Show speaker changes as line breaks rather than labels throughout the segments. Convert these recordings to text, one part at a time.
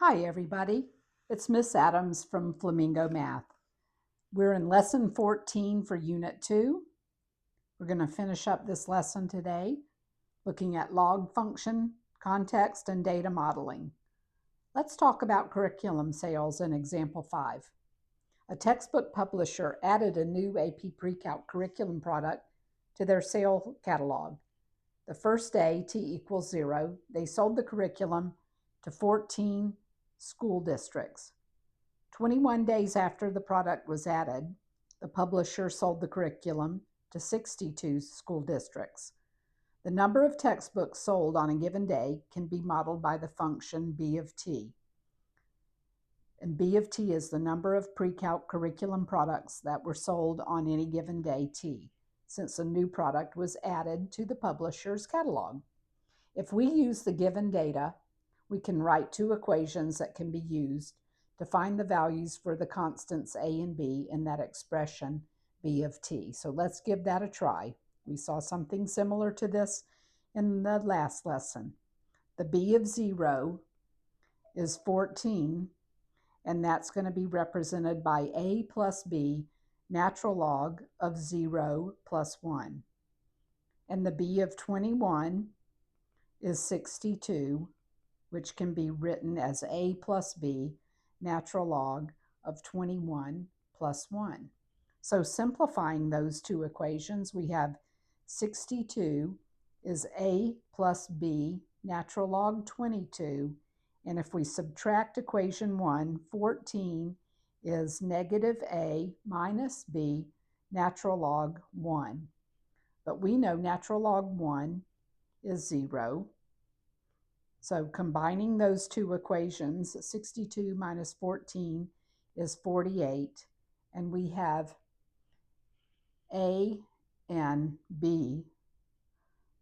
Hi, everybody. It's Miss Adams from Flamingo Math. We're in Lesson 14 for Unit 2. We're going to finish up this lesson today looking at log function, context, and data modeling. Let's talk about curriculum sales in Example 5. A textbook publisher added a new AP Pre-Calc curriculum product to their sale catalog. The first day, t equals 0, they sold the curriculum to 14 school districts. 21 days after the product was added, the publisher sold the curriculum to 62 school districts. The number of textbooks sold on a given day can be modeled by the function b of t. And b of t is the number of pre-calc curriculum products that were sold on any given day t, since a new product was added to the publisher's catalog. If we use the given data, we can write two equations that can be used to find the values for the constants a and b in that expression b of t. So let's give that a try. We saw something similar to this in the last lesson. The b of 0 is 14, and that's going to be represented by a plus b natural log of 0 plus 1. And the b of 21 is 62, which can be written as a plus b natural log of 21 plus 1. So simplifying those two equations, we have 62 is a plus b natural log 22, and if we subtract equation 1, 14 is negative a minus b natural log 1. But we know natural log 1 is 0. So combining those two equations, 62 minus 14 is 48, and we have a and b.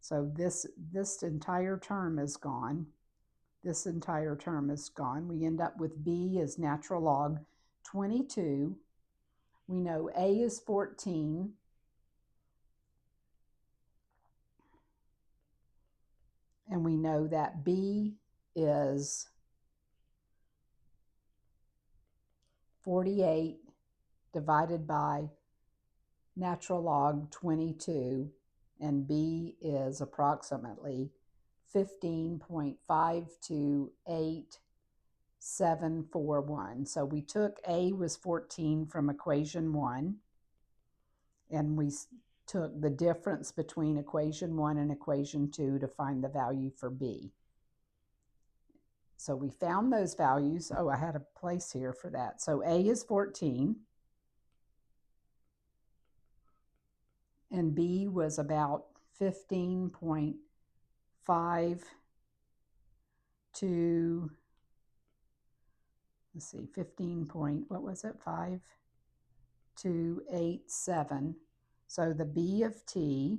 So this entire term is gone. This entire term is gone. We end up with b is natural log 22. We know a is 14. And we know that b is 48 divided by natural log 22, and b is approximately 15.52871. So we took a was 14 from equation 1, and we took the difference between equation 1 and equation 2 to find the value for b. So we found those values. Oh, I had a place here for that. So a is 14, and b was about 15.5 to, let's see, 15 point, what was it, 5287. So the b of t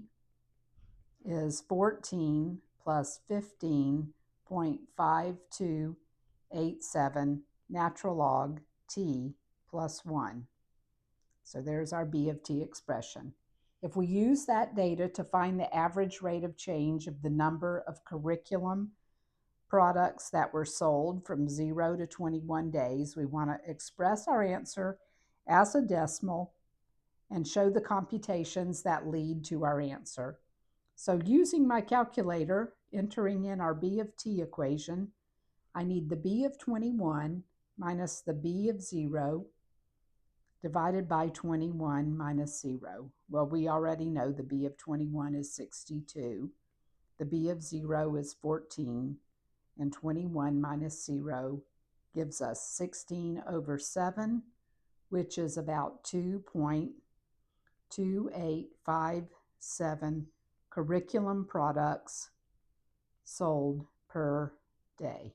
is 14 plus 15.5287 natural log t plus 1. So there's our b of t expression. If we use that data to find the average rate of change of the number of curriculum products that were sold from 0 to 21 days, we want to express our answer as a decimal and show the computations that lead to our answer. So using my calculator, entering in our b of t equation, I need the b of 21 minus the b of 0 divided by 21 minus 0. Well, we already know the b of 21 is 62. The b of 0 is 14. And 21 minus 0 gives us 16 over 7, which is about 2.2857 curriculum products sold per day.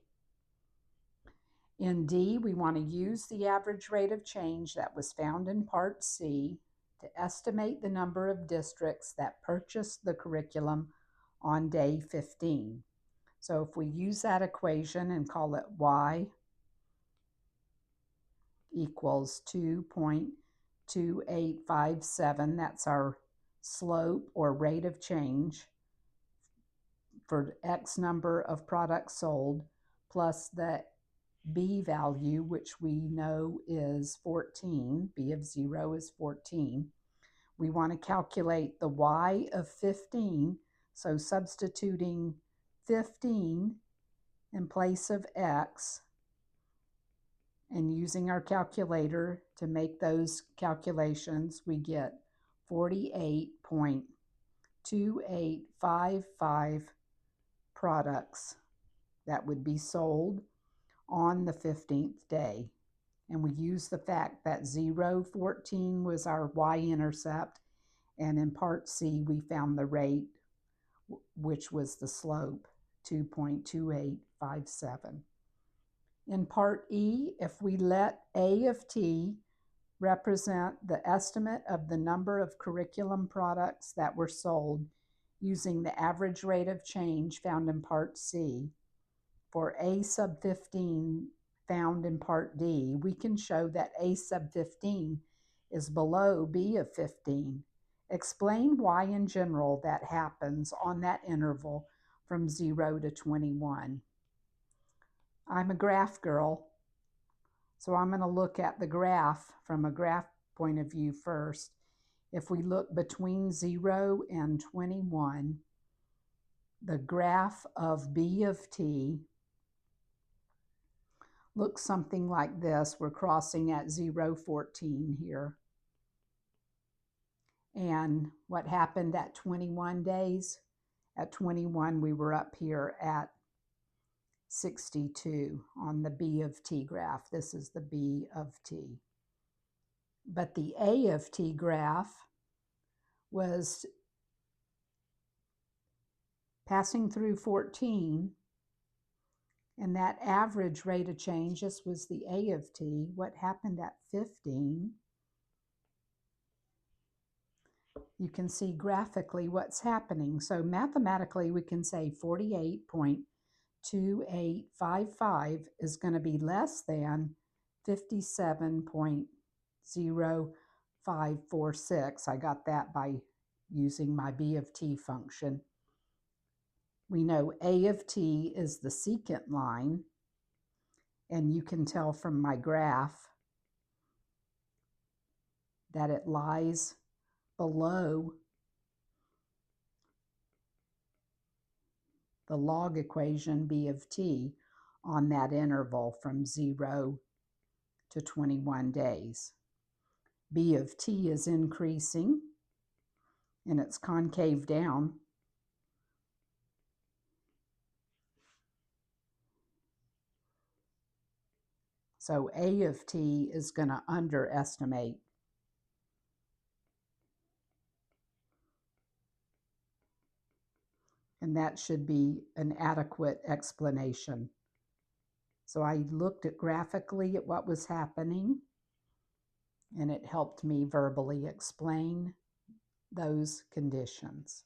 In D, we want to use the average rate of change that was found in Part C to estimate the number of districts that purchased the curriculum on day 15. So if we use that equation and call it y equals 2.2857, that's our slope or rate of change for X number of products sold, plus the b value, which we know is 14, b of 0 is 14. We want to calculate the y of 15, so substituting 15 in place of x and using our calculator to make those calculations, we get 48.2855 products that would be sold on the 15th day. And we use the fact that 0, 14 was our y-intercept, and in part C we found the rate, which was the slope, 2.2857. In part E, if we let A of t represent the estimate of the number of curriculum products that were sold using the average rate of change found in part C, for A sub 15 found in part D, we can show that A sub 15 is below B of 15. Explain why in general that happens on that interval from 0 to 21. I'm a graph girl, so I'm going to look at the graph from a graph point of view first. If we look between 0 and 21, the graph of B of t looks something like this. We're crossing at 0, 14 here. And what happened at 21 days? At 21, we were up here at 62 on the B of t graph. This is the B of t. But the A of t graph was passing through 14, and that average rate of change, this was the A of t. What happened at 15? You can see graphically what's happening. So mathematically, we can say 48.2855 is going to be less than 57.0546. I got that by using my B of t function. We know A of t is the secant line, and you can tell from my graph that it lies below the log equation B of t on that interval from 0 to 21 days. B of t is increasing, and it's concave down. So A of t is going to underestimate. And that should be an adequate explanation. So I looked at graphically at what was happening, and it helped me verbally explain those conditions.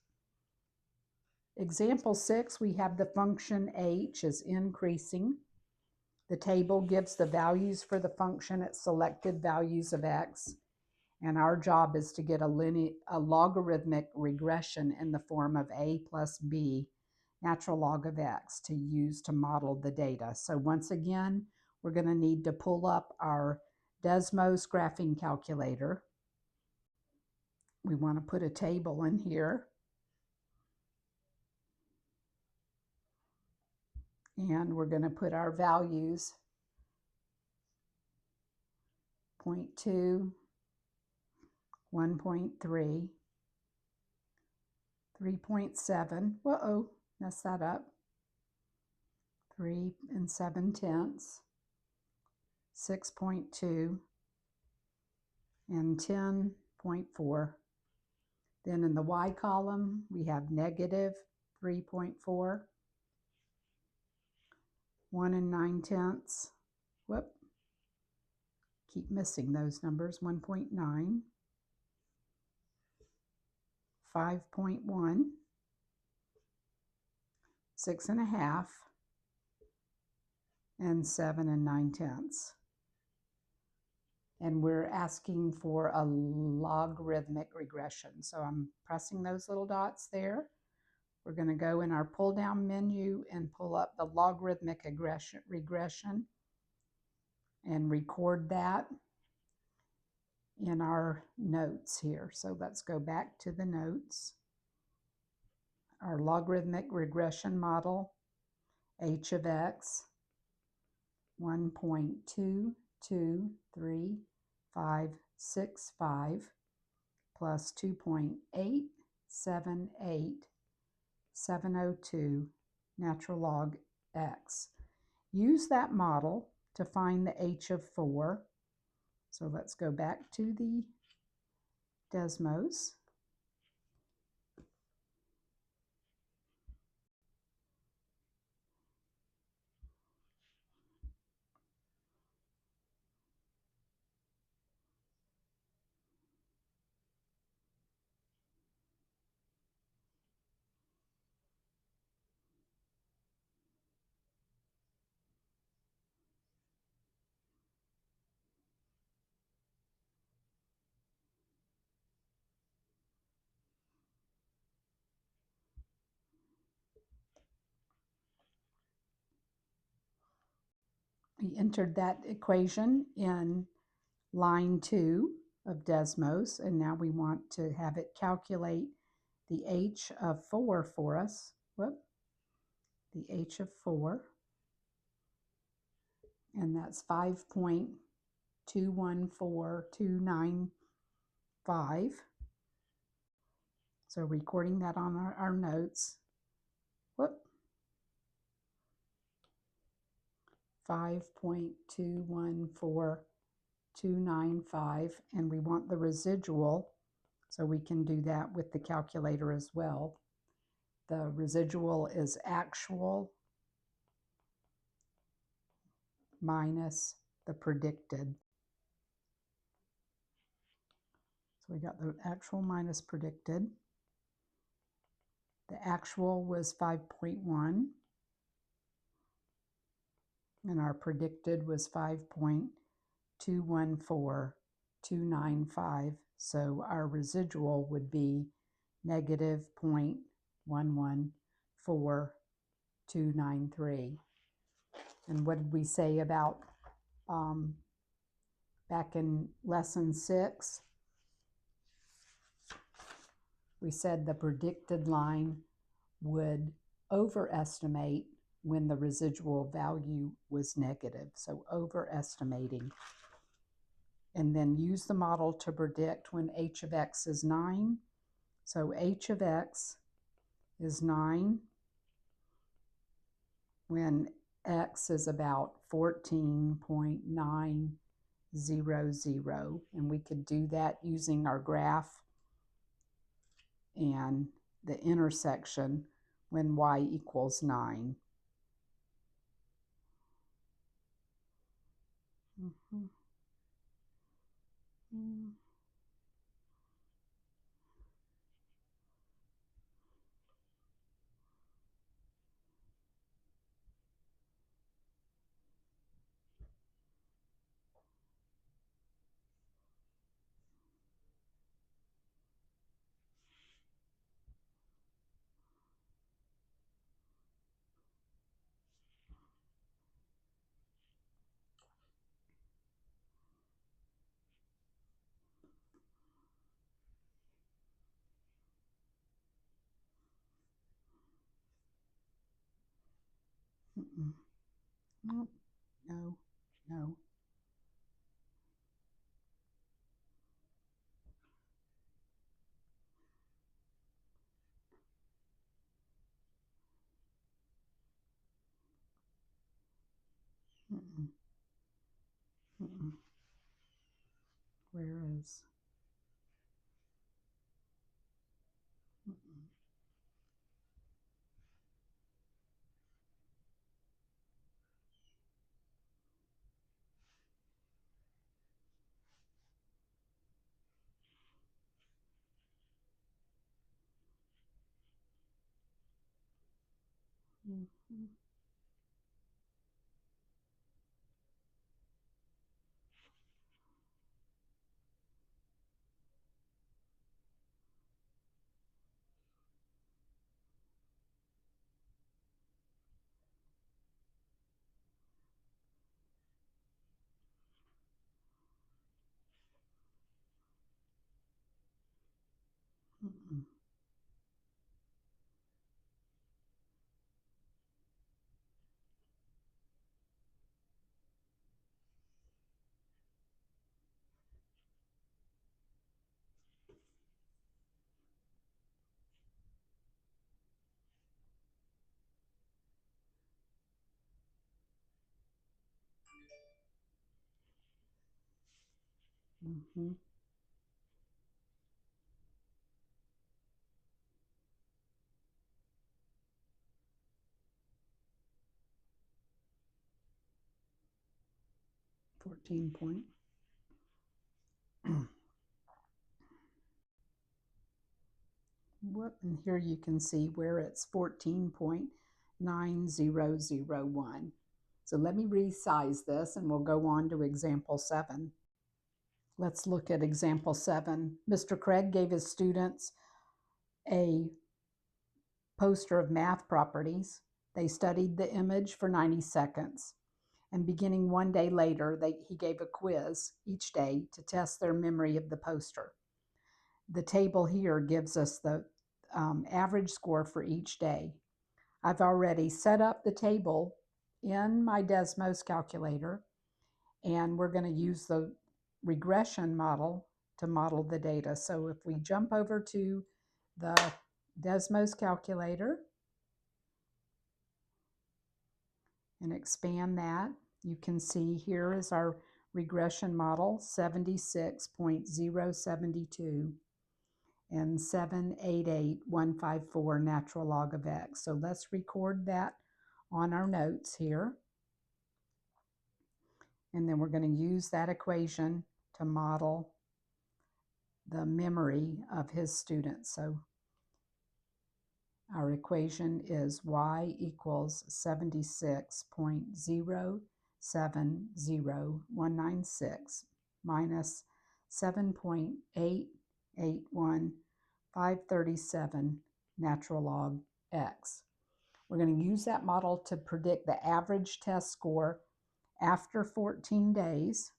Example 6, we have the function h is increasing. The table gives the values for the function at selected values of x, and our job is to get a logarithmic regression in the form of a plus b, natural log of x, to use to model the data. So once again, we're going to need to pull up our Desmos graphing calculator. We want to put a table in here. And we're going to put our values, 0.2, 1.3, 3.7, whoa, messed that up, 3 7/10, 6.2, and 10.4. Then in the y column, we have negative 3.4, 1 9/10, whoop, keep missing those numbers, 1.9, 5.1, 6.5, and 7 9/10. And we're asking for a logarithmic regression. So I'm pressing those little dots there. We're going to go in our pull down menu and pull up the logarithmic regression. and record that in our notes here. So let's go back to the notes. Our logarithmic regression model, h of x, 1.22365 plus 2.878702 natural log x. Use that model to find the h of 4. So let's go back to the Desmos. We entered that equation in line 2 of Desmos, and now we want to have it calculate the h of 4 for us. The h of 4, and that's 5.214295. So recording that on our notes. 5.214295, and we want the residual, so we can do that with the calculator as well. The residual is actual minus the predicted. So we got the actual minus predicted. The actual was 5.1, and our predicted was 5.214295. So our residual would be negative 0.114293. And what did we say about back in lesson 6? We said the predicted line would overestimate when the residual value was negative, so overestimating. And then use the model to predict when h of x is 9. So h of x is 9 when x is about 14.900, and we could do that using our graph and the intersection when y equals 9. No, no, no. Where is? Mm-hmm. .14. And here you can see where it's 14.9001. So let me resize this and we'll go on to example 7. Let's look at example 7. Mr. Craig gave his students a poster of math properties. They studied the image for 90 seconds. And beginning one day later, he gave a quiz each day to test their memory of the poster. The table here gives us the average score for each day. I've already set up the table in my Desmos calculator, and we're going to use the regression model to model the data. So if we jump over to the Desmos calculator and expand that, you can see here is our regression model, 76.072 and 788,154 natural log of x. So let's record that on our notes here. And then we're going to use that equation to model the memory of his students. So our equation is y equals 76.070196 minus 7.881537 natural log x. We're going to use that model to predict the average test score after 14 days.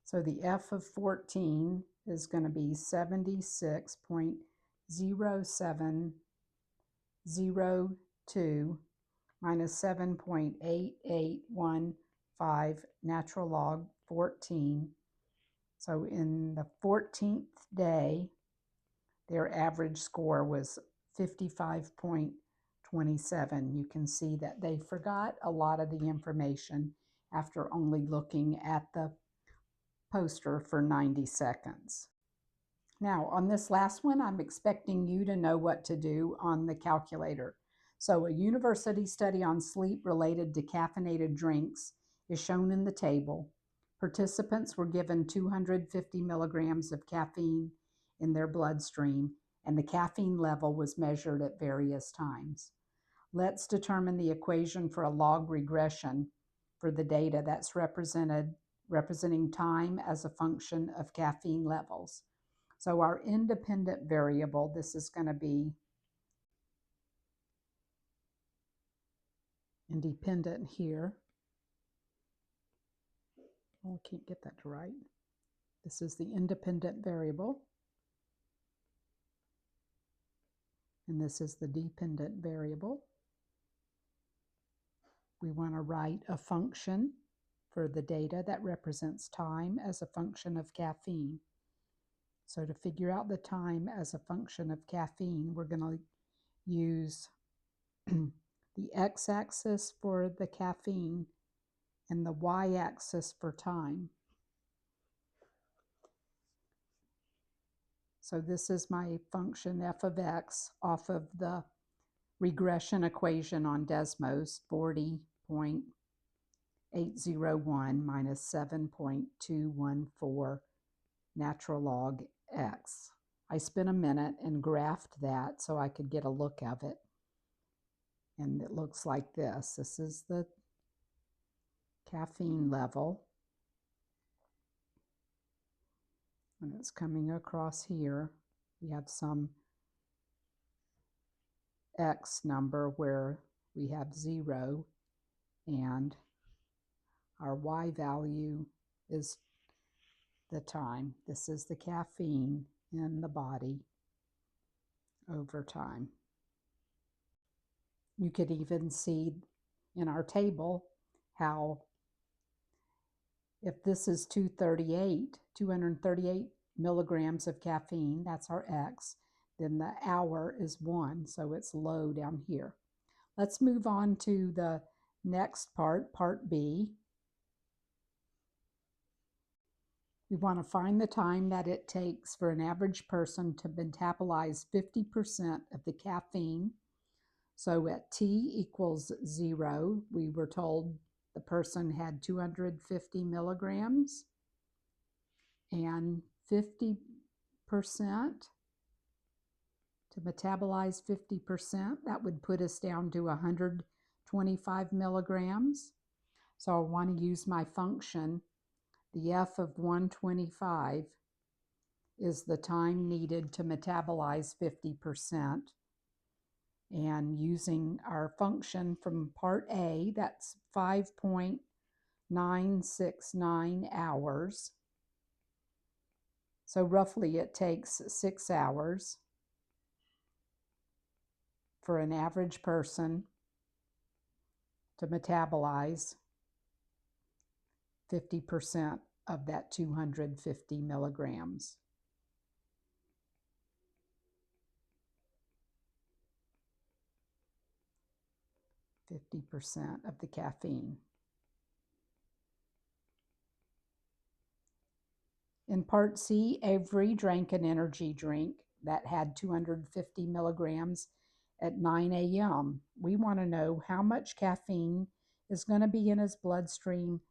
So the f of 14 is going to be 76.0702 minus 7.8815 natural log 14. So in the 14th day, their average score was 55.27. You can see that they forgot a lot of the information after only looking at the poster for 90 seconds. Now, on this last one, I'm expecting you to know what to do on the calculator. So a university study on sleep related to caffeinated drinks is shown in the table. Participants were given 250 milligrams of caffeine in their bloodstream, and the caffeine level was measured at various times. Let's determine the equation for a log regression for the data that's representing time as a function of caffeine levels. So our independent variable, this is going to be independent here. Oh, I can't get that to right. This is the independent variable. And this is the dependent variable. We want to write a function for the data that represents time as a function of caffeine. So to figure out the time as a function of caffeine, we're going to use the x-axis for the caffeine and the y-axis for time. So this is my function f of x off of the regression equation on Desmos, 40.801 minus 7.214 natural log x. I spent a minute and graphed that so I could get a look of it. And it looks like this. This is the caffeine level. And it's coming across here. We have some x number where we have 0, and our y value is the time. This is the caffeine in the body over time. You could even see in our table how if this is 238 milligrams of caffeine, that's our x, then the hour is 1, so it's low down here. Let's move on to the next part, part B. We want to find the time that it takes for an average person to metabolize 50% of the caffeine. So at t equals 0, we were told the person had 250 milligrams, and 50% to metabolize 50%, that would put us down to 125 milligrams. So I want to use my function. The f of 125 is the time needed to metabolize 50%. And using our function from part A, that's 5.969 hours. So roughly it takes 6 hours for an average person to metabolize 50% of that 250 milligrams. %50 of the caffeine. In part C, Avery drank an energy drink that had 250 milligrams at 9 a.m. We want to know how much caffeine is going to be in his bloodstream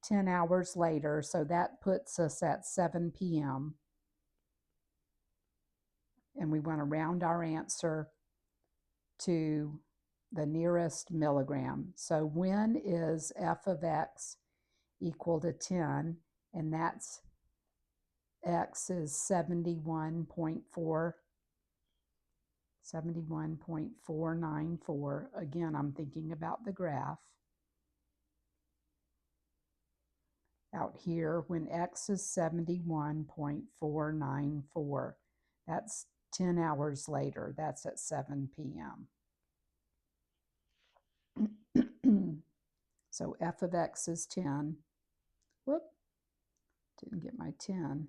10 hours later, so that puts us at 7 p.m. And we want to round our answer to the nearest milligram. So when is f of x equal to 10? And that's x is 71.494. Again, I'm thinking about the graph. Out here, when x is 71.494, that's 10 hours later. That's at 7 p.m. So f of x is 10. Whoop, didn't get my 10.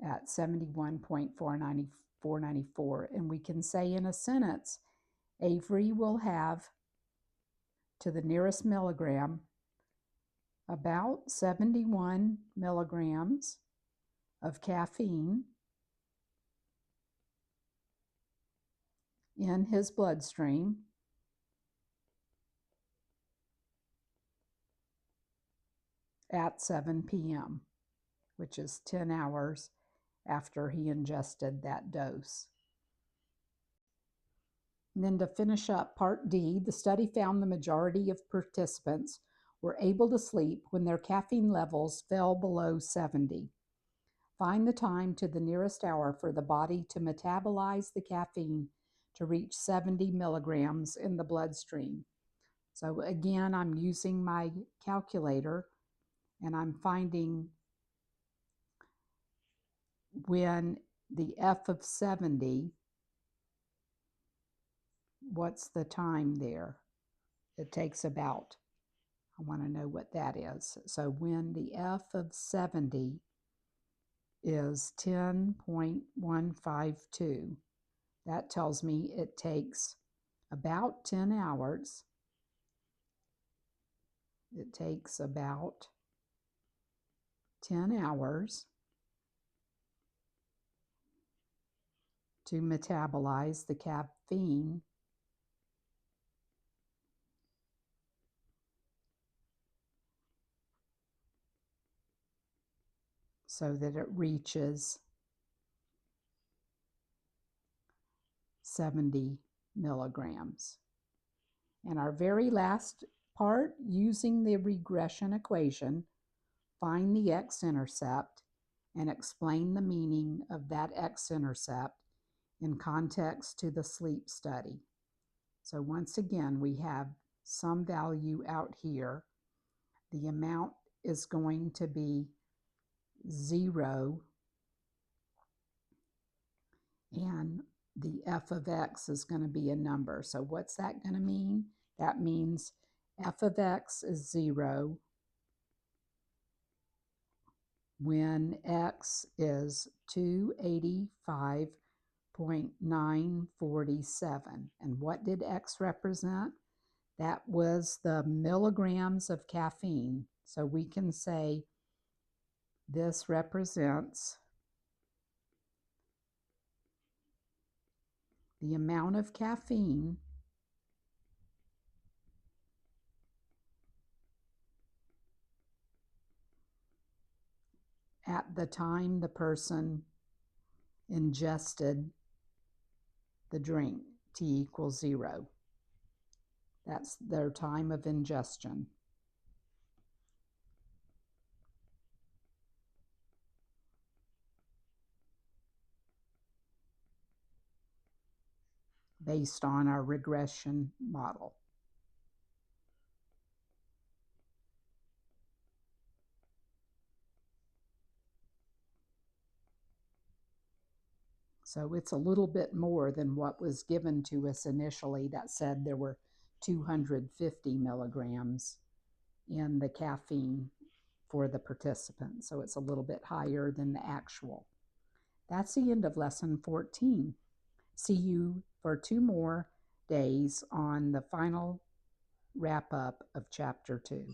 At 71.494. And we can say in a sentence, Avery will have, to the nearest milligram, about 71 milligrams of caffeine in his bloodstream at 7 p.m., which is 10 hours after he ingested that dose. And then to finish up part D, the study found the majority of participants were able to sleep when their caffeine levels fell below 70. Find the time to the nearest hour for the body to metabolize the caffeine to reach 70 milligrams in the bloodstream. So again, I'm using my calculator and I'm finding when the f of 70, what's the time there? It takes about, I want to know what that is. So when the f of 70 is 10.152, that tells me it takes about 10 hours. It takes about 10 hours to metabolize the caffeine so that it reaches 70 milligrams. And our very last part, using the regression equation, find the x-intercept and explain the meaning of that x-intercept in context to the sleep study. So once again, we have some value out here. The amount is going to be 0, and the f of x is going to be a number. So what's that going to mean? That means f of x is 0 when x is 285.947. And what did x represent? That was the milligrams of caffeine. So we can say This represents the amount of caffeine at the time the person ingested the drink, t equals 0. That's their time of ingestion. Based on our regression model. So it's a little bit more than what was given to us initially that said there were 250 milligrams in the caffeine for the participant. So it's a little bit higher than the actual. That's the end of lesson 14. See you for 2 more days on the final wrap up of chapter 2.